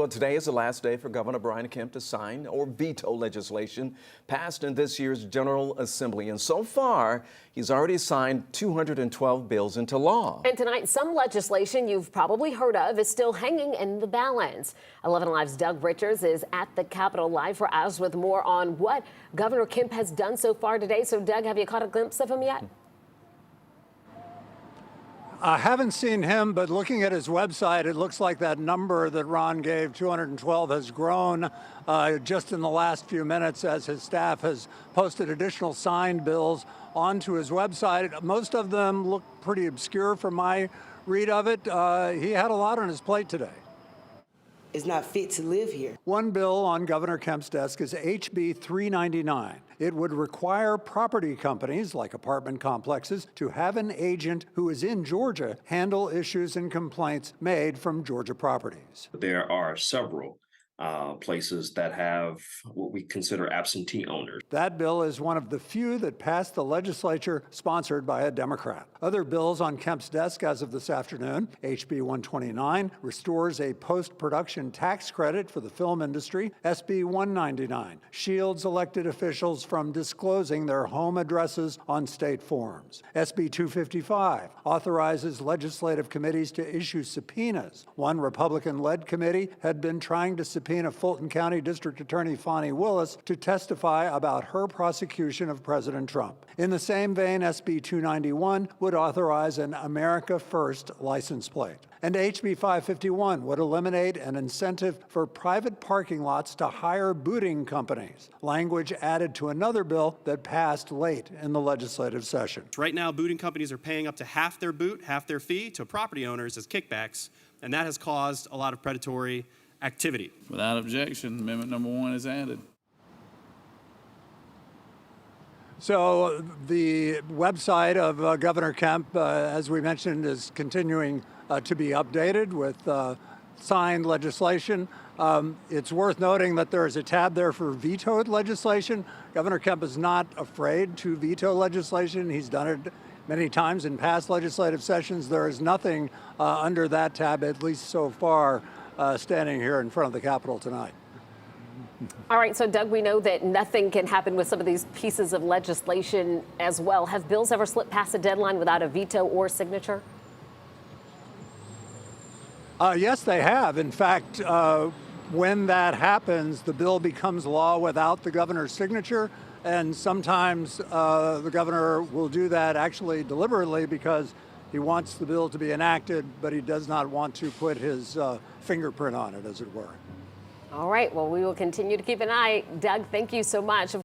Well, today is the last day for Governor Brian Kemp to sign or veto legislation passed in this year's General Assembly. And so far, he's already signed 212 bills into law. And tonight, some legislation you've probably heard of is still hanging in the balance. 11 Alive's Doug Richards is at the Capitol live for us with more on what Governor Kemp has done so far today. So, Doug, have you caught a glimpse of him yet? I haven't seen him, but looking at his website, it looks like that number that Ron gave, 212, has grown just in the last few minutes as his staff has posted additional signed bills onto his website. Most of them look pretty obscure from my read of it. He had a lot on his plate today. It's not fit to live here. One bill on Governor Kemp's desk is HB 399. It would require property companies like apartment complexes to have an agent who is in Georgia handle issues and complaints made from Georgia properties. There are several places that have what we consider absentee owners. That bill is one of the few that passed the legislature sponsored by a Democrat. Other bills on Kemp's desk as of this afternoon, HB 129 restores a post-production tax credit for the film industry. SB 199 shields elected officials from disclosing their home addresses on state forms. SB 255 authorizes legislative committees to issue subpoenas. One Republican-led committee had been trying to subpoena Fulton County District Attorney Fani Willis to testify about her prosecution of President Trump. In the same vein, SB 291 would authorize an America First license plate. And HB 551 would eliminate an incentive for private parking lots to hire booting companies, language added to another bill that passed late in the legislative session. Right now, booting companies are paying up to half their boot, half their fee to property owners as kickbacks, and that has caused a lot of predatory activity. Without objection, amendment number 1 is added. So the website of Governor Kemp, as we mentioned, is continuing to be updated with signed legislation. It's worth noting that there is a tab there for vetoed legislation. Governor Kemp is not afraid to veto legislation. He's done it many times in past legislative sessions. There is nothing under that tab, at least so far, standing here in front of the Capitol tonight. All right, so Doug, we know that nothing can happen with some of these pieces of legislation as well. Have bills ever slipped past a deadline without a veto or signature? Yes, they have. In fact, when that happens, the bill becomes law without the governor's signature. And sometimes the governor will do that actually deliberately because he wants the bill to be enacted, but he does not want to put his fingerprint on it, as it were. All right, well, we will continue to keep an eye. Doug, thank you so much.